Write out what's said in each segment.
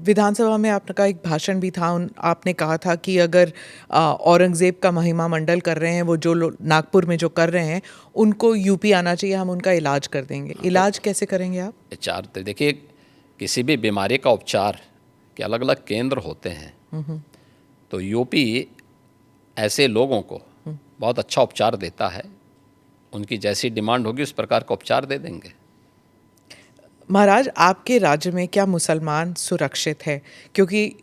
विधानसभा में आपका एक भाषण भी था, आपने कहा था कि अगर औरंगज़ेब का महिमा मंडल कर रहे हैं, वो जो लोग नागपुर में जो कर रहे हैं, उनको यूपी आना चाहिए, हम उनका इलाज कर देंगे। हाँ, तो इलाज कैसे करेंगे आप? उपचार तो देखिए, किसी भी बीमारी का उपचार के अलग अलग केंद्र होते हैं। तो यूपी ऐसे लोगों को बहुत अच्छा उपचार देता है। उनकी जैसी डिमांड होगी उस प्रकार का उपचार दे देंगे। महाराज, आपके राज्य में क्या मुसलमान सुरक्षित है? क्योंकि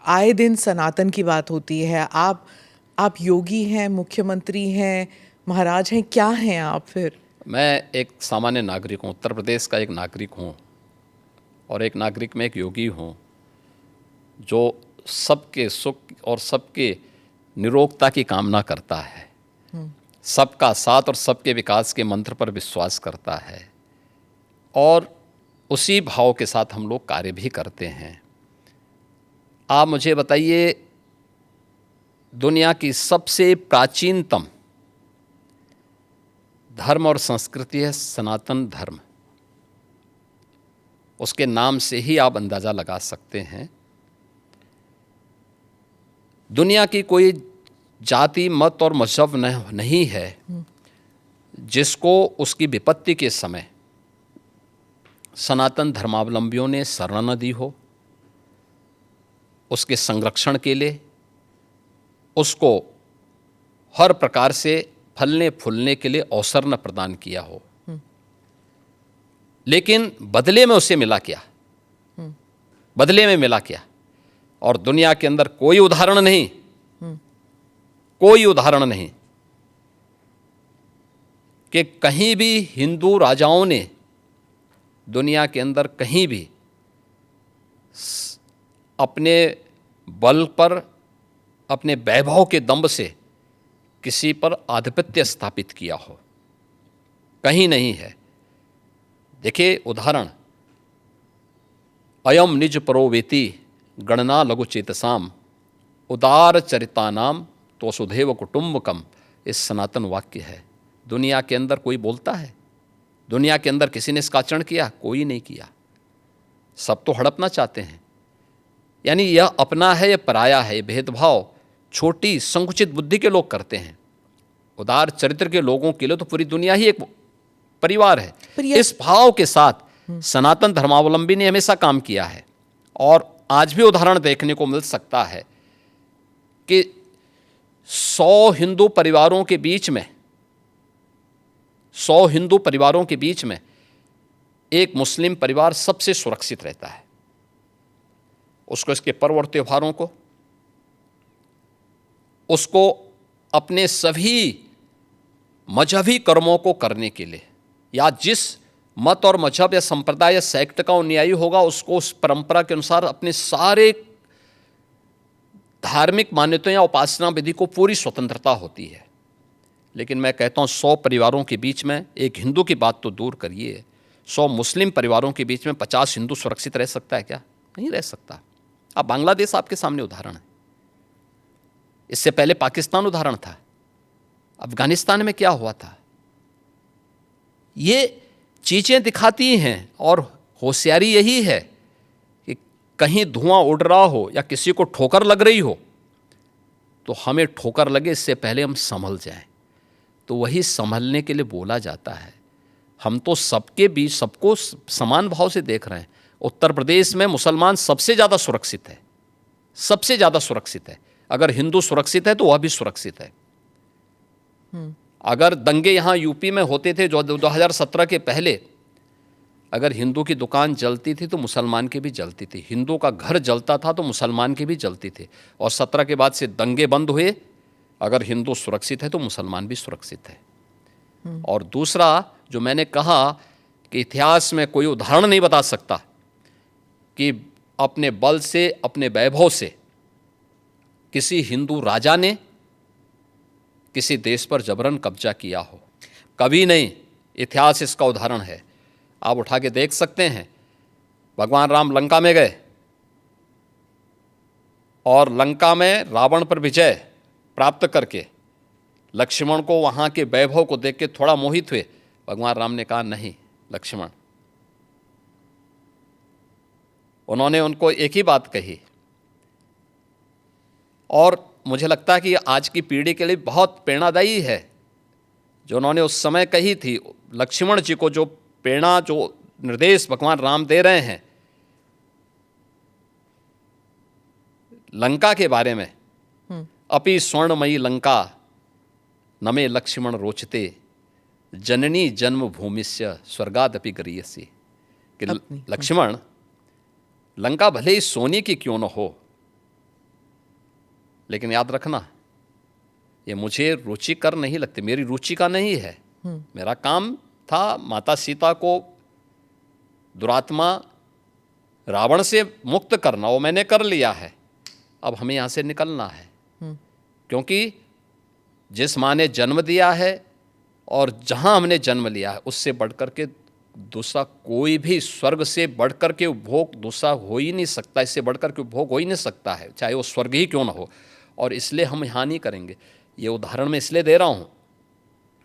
आए दिन सनातन की बात होती है। आप योगी हैं, मुख्यमंत्री हैं, महाराज हैं, क्या हैं आप फिर? मैं एक सामान्य नागरिक हूँ, उत्तर प्रदेश का एक नागरिक हूँ, और एक नागरिक में एक योगी हूँ जो सबके सुख और सबके निरोगता की कामना करता है, सबका साथ और सबके विकास के मंत्र पर विश्वास करता है, और उसी भाव के साथ हम लोग कार्य भी करते हैं। आप मुझे बताइए, दुनिया की सबसे प्राचीनतम धर्म और संस्कृति है सनातन धर्म। उसके नाम से ही आप अंदाज़ा लगा सकते हैं। दुनिया की कोई जाति, मत और मजहब नहीं है जिसको उसकी विपत्ति के समय सनातन धर्मावलंबियों ने शरण न दी हो, उसके संरक्षण के लिए उसको हर प्रकार से फलने फूलने के लिए अवसर न प्रदान किया हो। लेकिन बदले में उसे मिला क्या? बदले में मिला क्या? और दुनिया के अंदर कोई उदाहरण नहीं, कोई उदाहरण नहीं कि कहीं भी हिंदू राजाओं ने दुनिया के अंदर कहीं भी अपने बल पर, अपने वैभव के दंभ से किसी पर आधिपत्य स्थापित किया हो, कहीं नहीं है। देखिए उदाहरण, अयम निज परोवेति गणना लघु चेतसाम उदार चरितानाम तो सुधेव कुटुंबकम, इस सनातन वाक्य है। दुनिया के अंदर कोई बोलता है? दुनिया के अंदर किसी ने इसका आचरण किया? कोई नहीं किया। सब तो हड़पना चाहते हैं। यानी यह अपना है, यह पराया है, भेदभाव छोटी संकुचित बुद्धि के लोग करते हैं। उदार चरित्र के लोगों के लिए तो पूरी दुनिया ही एक परिवार है। इस भाव के साथ सनातन धर्मावलंबी ने हमेशा काम किया है, और आज भी उदाहरण देखने को मिल सकता है कि 100 हिंदू परिवारों के बीच में, 100 हिंदू परिवारों के बीच में एक मुस्लिम परिवार सबसे सुरक्षित रहता है। उसको इसके पर्व और त्योहारों को, उसको अपने सभी मजहबी कर्मों को करने के लिए, या जिस मत और मजहब या संप्रदाय या सेक्ट का अनुयायी होगा उसको उस परंपरा के अनुसार अपने सारे धार्मिक मान्यताओं या उपासना विधि को पूरी स्वतंत्रता होती है। लेकिन मैं कहता हूँ 100 परिवारों के बीच में, एक हिंदू की बात तो दूर करिए, 100 मुस्लिम परिवारों के बीच में 50 हिंदू सुरक्षित रह सकता है क्या? नहीं रह सकता। अब बांग्लादेश आपके सामने उदाहरण है, इससे पहले पाकिस्तान उदाहरण था, अफगानिस्तान में क्या हुआ था। ये चीज़ें दिखाती हैं, और होशियारी यही है कि कहीं धुआं उड़ रहा हो या किसी को ठोकर लग रही हो तो हमें ठोकर लगे इससे पहले हम संभल जाएं। तो वही संभलने के लिए बोला जाता है। हम तो सबके बीच सबको समान भाव से देख रहे हैं। उत्तर प्रदेश में मुसलमान सबसे ज़्यादा सुरक्षित है, सबसे ज़्यादा सुरक्षित है। अगर हिंदू सुरक्षित है तो वह भी सुरक्षित है। अगर दंगे यहाँ यूपी में होते थे जो 2017 के पहले, अगर हिंदू की दुकान जलती थी तो मुसलमान की भी जलती थी, हिंदू का घर जलता था तो मुसलमान की भी जलती थी। और 17 के बाद से दंगे बंद हुए। अगर हिंदू सुरक्षित है तो मुसलमान भी सुरक्षित है। और दूसरा जो मैंने कहा कि इतिहास में कोई उदाहरण नहीं बता सकता कि अपने बल से, अपने वैभव से किसी हिंदू राजा ने किसी देश पर जबरन कब्जा किया हो, कभी नहीं। इतिहास इसका उदाहरण है, आप उठा के देख सकते हैं। भगवान राम लंका में गए और लंका में रावण पर विजय प्राप्त करके लक्ष्मण को वहाँ के वैभव को देख के थोड़ा मोहित हुए। भगवान राम ने कहा नहीं लक्ष्मण, उन्होंने उनको एक ही बात कही, और मुझे लगता है कि आज की पीढ़ी के लिए बहुत प्रेरणादायी है जो उन्होंने उस समय कही थी। लक्ष्मण जी को जो प्रेरणा, जो निर्देश भगवान राम दे रहे हैं लंका के बारे में, अपि स्वर्णमयी लंका नमे लक्ष्मण रोचते, जननी जन्म भूमिस्य स्वर्गादपि गरीयसी, कि लक्ष्मण, लंका भले ही सोने की क्यों न हो, लेकिन याद रखना ये मुझे रुचिकर नहीं लगती, मेरी रुचि का नहीं है। मेरा काम था माता सीता को दुरात्मा रावण से मुक्त करना, वो मैंने कर लिया है। अब हमें यहाँ से निकलना है, क्योंकि जिस माँ ने जन्म दिया है और जहाँ हमने जन्म लिया है उससे बढ़कर के दूसरा कोई भी, स्वर्ग से बढ़कर के उपभोग दूसरा हो ही नहीं सकता, इससे बढ़कर के उपभोग हो ही नहीं सकता है, चाहे वो स्वर्ग ही क्यों ना हो। और इसलिए हम यहाँ नहीं करेंगे। ये उदाहरण मैं इसलिए दे रहा हूँ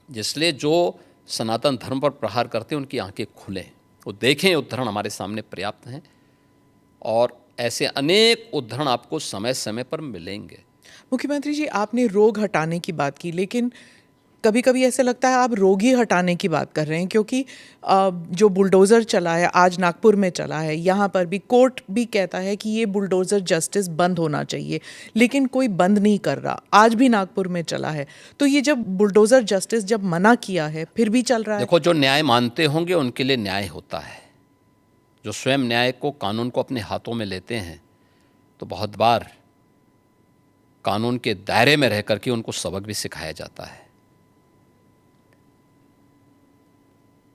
जिसलिए जो सनातन धर्म पर प्रहार करते हैं उनकी आंखें खुलें, वो देखें। उदाहरण हमारे सामने पर्याप्त हैं और ऐसे अनेक उदाहरण आपको समय समय पर मिलेंगे। मुख्यमंत्री जी, आपने रोग हटाने की बात की, लेकिन कभी कभी ऐसा लगता है आप रोग ही हटाने की बात कर रहे हैं, क्योंकि जो बुलडोज़र चला है, आज नागपुर में चला है, यहाँ पर भी कोर्ट भी कहता है कि ये बुलडोज़र जस्टिस बंद होना चाहिए, लेकिन कोई बंद नहीं कर रहा। आज भी नागपुर में चला है, तो ये जब बुलडोज़र जस्टिस जब मना किया है फिर भी चल रहा है। देखो, जो न्याय मानते होंगे उनके लिए न्याय होता है। जो स्वयं न्याय को, कानून को अपने हाथों में लेते हैं, तो बहुत बार कानून के दायरे में रह करके उनको सबक भी सिखाया जाता है।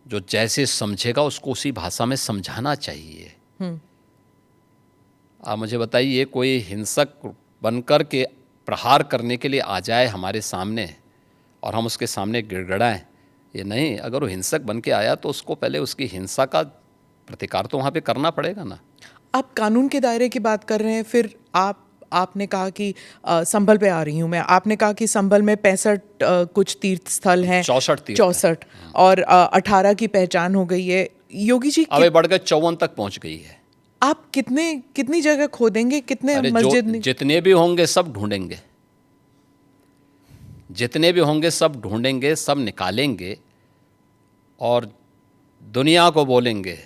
जो जैसे समझेगा उसको उसी भाषा में समझाना चाहिए। आप मुझे बताइए, कोई हिंसक बनकर के प्रहार करने के लिए आ जाए हमारे सामने और हम उसके सामने गिड़गिड़ाएं, ये नहीं। अगर वो हिंसक बन के आया तो उसको पहले उसकी हिंसा का प्रतिकार तो वहाँ पे करना पड़ेगा ना। आप कानून के दायरे की बात कर रहे हैं, फिर आपने कहा कि संभल पे आ रही हूँ मैं, आपने कहा कि संभल में 65 कुछ तीर्थ स्थल हैं, 64 और 18 की पहचान हो गई है। योगी जी, अब बढ़ गए 54 तक पहुँच गई है। आप कितनी जगह खोदेंगे, कितने मस्जिद? जितने भी होंगे सब ढूंढेंगे, जितने भी होंगे सब ढूंढेंगे, सब निकालेंगे और दुनिया को बोलेंगे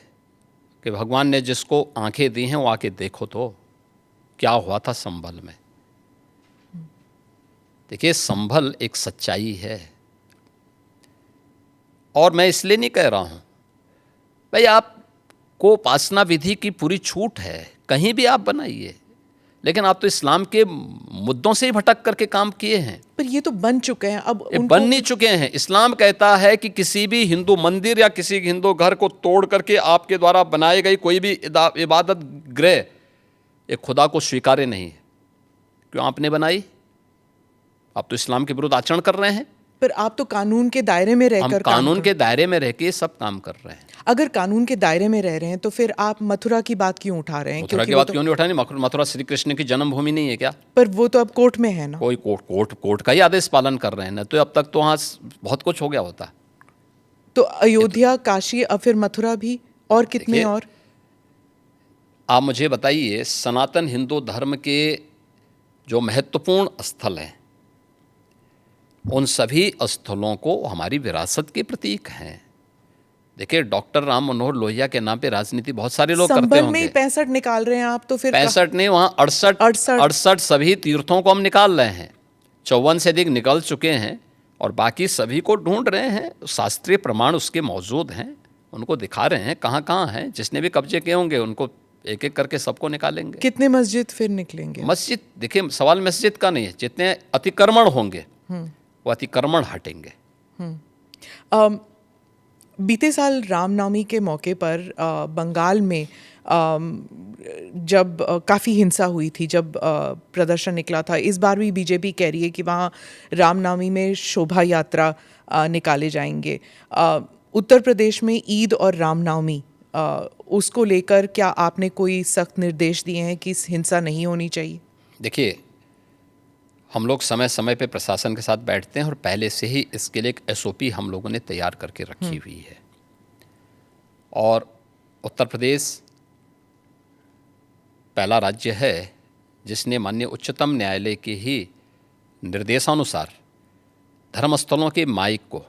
कि भगवान ने जिसको आंखें दी हैं वो आके देखो तो क्या हुआ था संभल में। देखिए, संभल एक सच्चाई है और मैं इसलिए नहीं कह रहा हूं भाई आपको उपासना विधि की पूरी छूट है, कहीं भी आप बनाइए, लेकिन आप तो इस्लाम के मुद्दों से ही भटक करके काम किए हैं। पर ये तो बन चुके हैं, अब बन नहीं चुके हैं। इस्लाम कहता है कि किसी भी हिंदू मंदिर या किसी हिंदू घर को तोड़ करके आपके द्वारा बनाई गई कोई भी इबादत गृह एक खुदा को स्वीकार्य नहीं है। क्यों आपने बनाई? आप तो इस्लाम के विरुद्ध आचरण कर रहे हैं। पर आप तो कानून के दायरे में रहकर, हम कानून के दायरे में रह के सब काम कर रहे हैं। अगर कानून के दायरे में रह रहे हैं तो फिर आप मथुरा की बात क्यों उठा रहे हैं? मथुरा की बात क्यों नहीं उठानी? मथुरा श्री कृष्ण की जन्मभूमि नहीं है क्या? पर वो तो अब कोर्ट में है ना। कोई कोर्ट का ही आदेश पालन कर रहे हैं ना, तो अब तक तो वहाँ बहुत कुछ हो गया होता। तो अयोध्या, काशी, अब फिर मथुरा भी, और कितने और? आप मुझे बताइए, सनातन हिंदू धर्म के जो महत्वपूर्ण स्थल हैं उन सभी स्थलों को हमारी विरासत के प्रतीक हैं। देखिए, डॉक्टर राम मनोहर लोहिया के नाम पे राजनीति बहुत सारे लोग करते होंगे। संभल में 65 निकाल रहे हैं आप, तो फिर 65 नहीं, वहाँ 68 सभी तीर्थों को हम निकाल रहे हैं। 54 से अधिक निकल चुके हैं और बाकी सभी को ढूंढ रहे हैं। शास्त्रीय प्रमाण उसके मौजूद हैं, उनको दिखा रहे हैं कहाँ कहाँ हैं। जिसने भी कब्जे किए होंगे उनको एक एक करके सबको निकालेंगे। कितने मस्जिद फिर निकलेंगे? मस्जिद, देखिए, सवाल मस्जिद का नहीं है, जितने अतिक्रमण होंगे वो अतिक्रमण हटेंगे। बीते साल रामनवमी के मौके पर बंगाल में जब काफ़ी हिंसा हुई थी, जब प्रदर्शन निकला था, इस बार भी बीजेपी कह रही है कि वहाँ रामनवमी में शोभा यात्रा निकाले जाएंगे। उत्तर प्रदेश में ईद और रामनवमी, उसको लेकर क्या आपने कोई सख्त निर्देश दिए हैं कि हिंसा नहीं होनी चाहिए? देखिए, हम लोग समय समय पे प्रशासन के साथ बैठते हैं और पहले से ही इसके लिए एक SOP हम लोगों ने तैयार करके रखी हुई है। और उत्तर प्रदेश पहला राज्य है जिसने माननीय उच्चतम न्यायालय के ही निर्देशानुसार धर्मस्थलों के माइक को,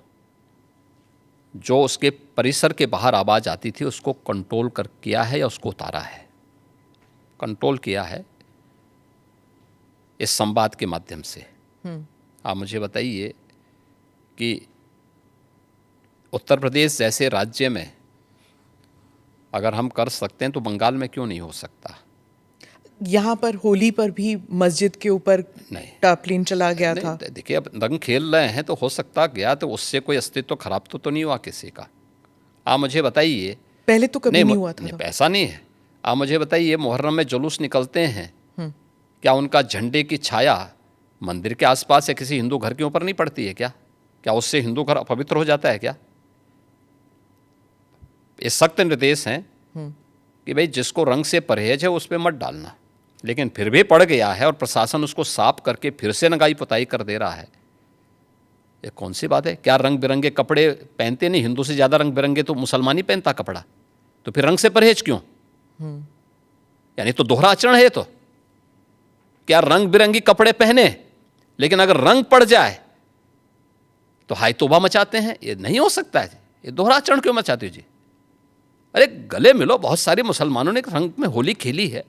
जो उसके परिसर के बाहर आवाज़ आती थी, उसको कंट्रोल कर किया है या उसको उतारा है, कंट्रोल किया है इस संवाद के माध्यम से। आप मुझे बताइए कि उत्तर प्रदेश जैसे राज्य में अगर हम कर सकते हैं तो बंगाल में क्यों नहीं हो सकता? यहाँ पर होली पर भी मस्जिद के ऊपर नहीं, टार्पलिन चला गया था। देखिए, अब रंग खेल रहे हैं तो हो सकता गया, तो उससे कोई अस्तित्व खराब तो नहीं हुआ किसी का? आप मुझे बताइए। पहले तो कभी नहीं हुआ था। नहीं, ऐसा नहीं है। आप मुझे बताइए, मुहर्रम में जुलूस निकलते हैं, क्या उनका झंडे की छाया मंदिर के आसपास या किसी हिंदू घर के ऊपर नहीं पड़ती है क्या? क्या उससे हिंदू घर अपवित्र हो जाता है क्या? ये सख्त निर्देश हैं कि भाई जिसको रंग से परहेज है उस पर मत डालना, लेकिन फिर भी पड़ गया है और प्रशासन उसको साफ करके फिर से नगाई पुताई कर दे रहा है। ये कौन सी बात है? क्या रंग बिरंगे कपड़े पहनते नहीं? हिंदू से ज़्यादा रंग बिरंगे तो मुसलमान ही पहनता कपड़ा, तो फिर रंग से परहेज क्यों? यानी तो दोहरा आचरण है। तो क्या रंग बिरंगी कपड़े पहने, लेकिन अगर रंग पड़ जाए तो हाय तौबा मचाते हैं? ये नहीं हो सकता है। ये दोहरा आचरण क्यों मचाते हो जी? अरे गले मिलो। बहुत सारे मुसलमानों ने रंग में होली खेली है।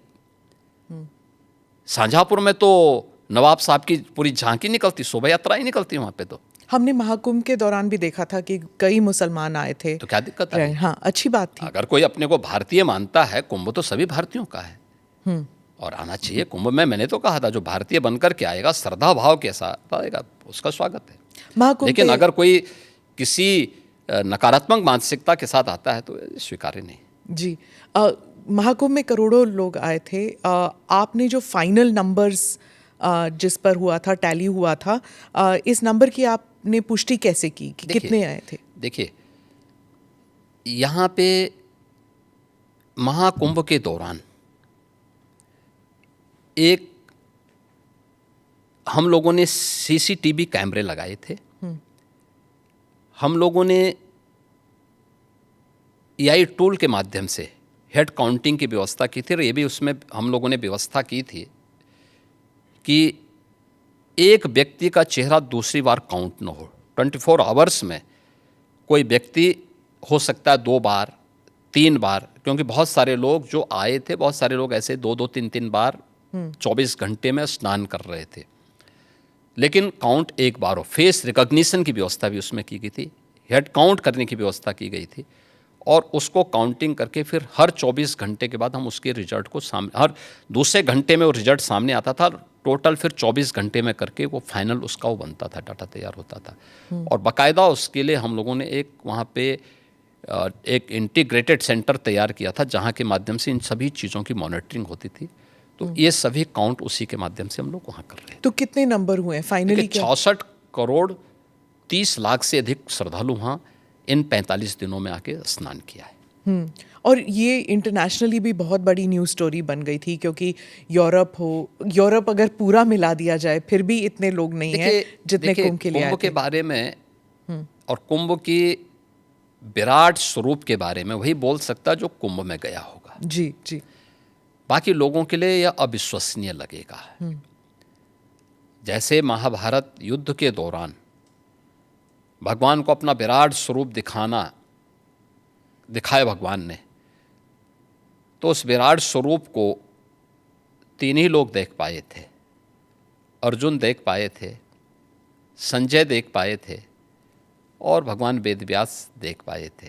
शाहजहांपुर में तो नवाब साहब की पूरी झांकी निकलती, शोभा यात्राएं निकलती वहां पे। तो हमने महाकुंभ के दौरान भी देखा था कि कई मुसलमान आए थे। तो क्या दिक्कत है? हाँ, अच्छी बात थी। अगर कोई अपने को भारतीय मानता है, कुंभ तो सभी भारतीयों का है और आना चाहिए कुंभ में। मैंने तो कहा था जो भारतीय बनकर के आएगा, श्रद्धा भाव के साथ आएगा, उसका स्वागत है। महाकुंभ लेकिन अगर कोई किसी नकारात्मक मानसिकता के साथ आता है तो स्वीकार्य नहीं। जी, महाकुंभ में करोड़ों लोग आए थे। आपने जो फाइनल नंबर्स जिस पर हुआ था, टैली हुआ था, इस नंबर की आपने पुष्टि कैसे की कि कितने आए थे? देखिए, यहाँ पे महाकुंभ के दौरान एक हम लोगों ने सीसीटीवी कैमरे लगाए थे। हम लोगों ने एआई टूल के माध्यम से हेड काउंटिंग की व्यवस्था की थी और ये भी उसमें हम लोगों ने व्यवस्था की थी कि एक व्यक्ति का चेहरा दूसरी बार काउंट न हो। 24 आवर्स में कोई व्यक्ति हो सकता है 2 बार 3 बार, क्योंकि बहुत सारे लोग जो आए थे, बहुत सारे लोग ऐसे 2-2 3-3 बार 24 घंटे में स्नान कर रहे थे, लेकिन काउंट एक बार हो। फेस रिकॉग्निशन की व्यवस्था भी उसमें की गई थी, हेड काउंट करने की व्यवस्था की गई थी और उसको काउंटिंग करके फिर हर 24 घंटे के बाद हम उसके रिजल्ट को सामने, हर दूसरे घंटे में वो रिजल्ट सामने आता था। टोटल फिर 24 घंटे में करके वो फाइनल उसका वो बनता था, डाटा तैयार होता था। और बाकायदा उसके लिए हम लोगों ने एक वहाँ पे एक इंटीग्रेटेड सेंटर तैयार किया था जहाँ के माध्यम से इन सभी चीज़ों की मॉनिटरिंग होती थी। तो ये सभी काउंट उसी के माध्यम से हम लोग वहाँ कर रहे हैं। तो कितने नंबर हुए फाइनली? 66 करोड़ 30 लाख से अधिक श्रद्धालु वहाँ इन 45 दिनों में आके स्नान किया है। और ये इंटरनेशनली भी बहुत बड़ी न्यूज़ स्टोरी बन गई थी, क्योंकि यूरोप अगर पूरा मिला दिया जाए फिर भी इतने लोग नहीं हैं जितने कुंभ के लिए आए थे। कुंभ के बारे में और कुंभ की विराट स्वरूप के बारे में वही बोल सकता जो कुंभ में गया होगा। जी जी। बाकी लोगों के लिए यह अविश्वसनीय लगेगा। जैसे महाभारत युद्ध के दौरान भगवान को अपना विराट स्वरूप दिखाया भगवान ने, तो उस विराट स्वरूप को 3 ही लोग देख पाए थे। अर्जुन देख पाए थे, संजय देख पाए थे और भगवान वेदव्यास देख पाए थे।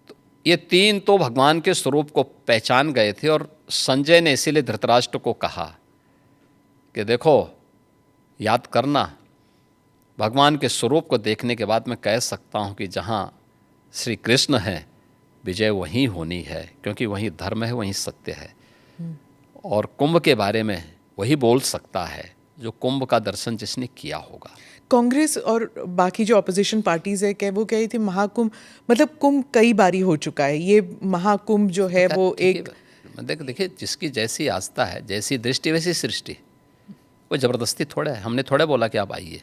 तो ये 3 तो भगवान के स्वरूप को पहचान गए थे और संजय ने इसीलिए धृतराष्ट्र को कहा कि देखो, याद करना, भगवान के स्वरूप को देखने के बाद मैं कह सकता हूँ कि जहाँ श्री कृष्ण हैं विजय वहीं होनी है, क्योंकि वहीं धर्म है, वहीं सत्य है। और कुंभ के बारे में वही बोल सकता है जो कुंभ का दर्शन जिसने किया होगा। कांग्रेस और बाकी जो अपोजिशन पार्टीज है वो कही थी महाकुंभ, मतलब कुंभ कई बारी हो चुका है, ये महाकुंभ जो है वो एक, देखिए, जिसकी जैसी आस्था है, जैसी दृष्टि वैसी सृष्टि। वो जबरदस्ती थोड़ा है। हमने थोड़ा बोला कि आप आइए।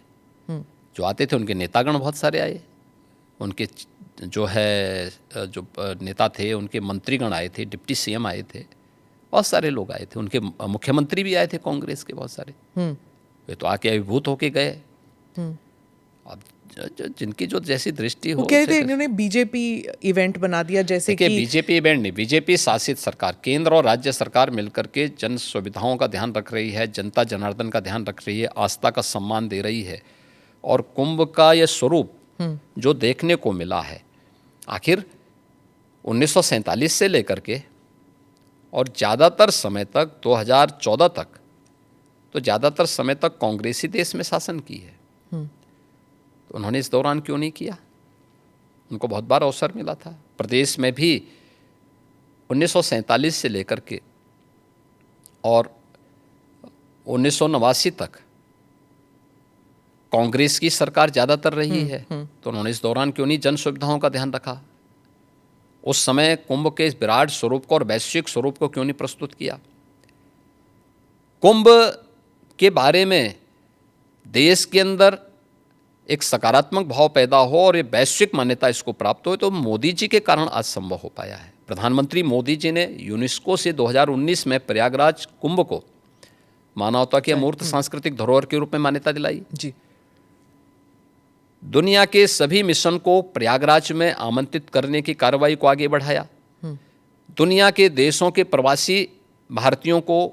जो आते थे उनके नेतागण बहुत सारे आए, उनके जो नेता थे, उनके मंत्रीगण आए थे, डिप्टी सीएम आए थे, बहुत सारे लोग आए थे, उनके मुख्यमंत्री भी आए थे कांग्रेस के बहुत सारे, वे तो आके अभिभूत होके गए। अब जिनकी जो जैसी दृष्टि वो हो, कह रहे थे इन्होंने बीजेपी इवेंट बना दिया, जैसे देखिए कि बीजेपी इवेंट नहीं, बीजेपी शासित सरकार, केंद्र और राज्य सरकार मिलकर के जन सुविधाओं का ध्यान रख रही है, जनता जनार्दन का ध्यान रख रही है, आस्था का सम्मान दे रही है। और कुंभ का ये स्वरूप जो देखने को मिला है, आखिर 1947 से लेकर के और ज़्यादातर समय तक 2014 तक, तो ज़्यादातर समय तक कांग्रेस ही देश में शासन की है। तो उन्होंने इस दौरान क्यों नहीं किया? उनको बहुत बार अवसर मिला था। प्रदेश में भी 1947 से लेकर के और 1989 तक कांग्रेस की सरकार ज़्यादातर रही है, तो उन्होंने इस दौरान क्यों नहीं जन सुविधाओं का ध्यान रखा? उस समय कुंभ के इस विराट स्वरूप को और वैश्विक स्वरूप को क्यों नहीं प्रस्तुत किया? कुंभ के बारे में देश के अंदर एक सकारात्मक भाव पैदा हो और ये वैश्विक मान्यता इसको प्राप्त हो, तो मोदी जी के कारण आज संभव हो पाया है। प्रधानमंत्री मोदी जी ने यूनेस्को से 2019 में प्रयागराज कुंभ को मानवता की अमूर्त सांस्कृतिक धरोहर के रूप में मान्यता दिलाई जी। दुनिया के सभी मिशन को प्रयागराज में आमंत्रित करने की कार्रवाई को आगे बढ़ाया। दुनिया के देशों के प्रवासी भारतीयों को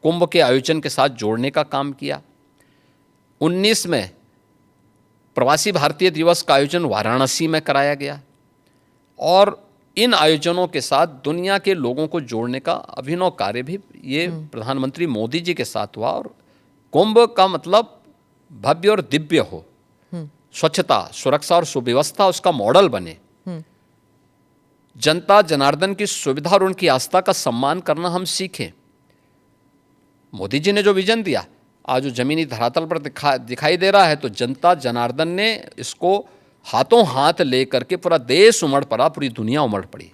कुंभ के आयोजन के साथ जोड़ने का काम किया। 19 में प्रवासी भारतीय दिवस का आयोजन वाराणसी में कराया गया और इन आयोजनों के साथ दुनिया के लोगों को जोड़ने का अभिनव कार्य भी ये प्रधानमंत्री मोदी जी के साथ हुआ। और कुंभ का मतलब भव्य और दिव्य हो, स्वच्छता, सुरक्षा और सुव्यवस्था उसका मॉडल बने, जनता जनार्दन की सुविधा और उनकी आस्था का सम्मान करना हम सीखें। मोदी जी ने जो विजन दिया आज जो जमीनी धरातल पर दिखाई दे रहा है, तो जनता जनार्दन ने इसको हाथों हाथ ले करके पूरा देश उमड़ पड़ा, पूरी दुनिया उमड़ पड़ी।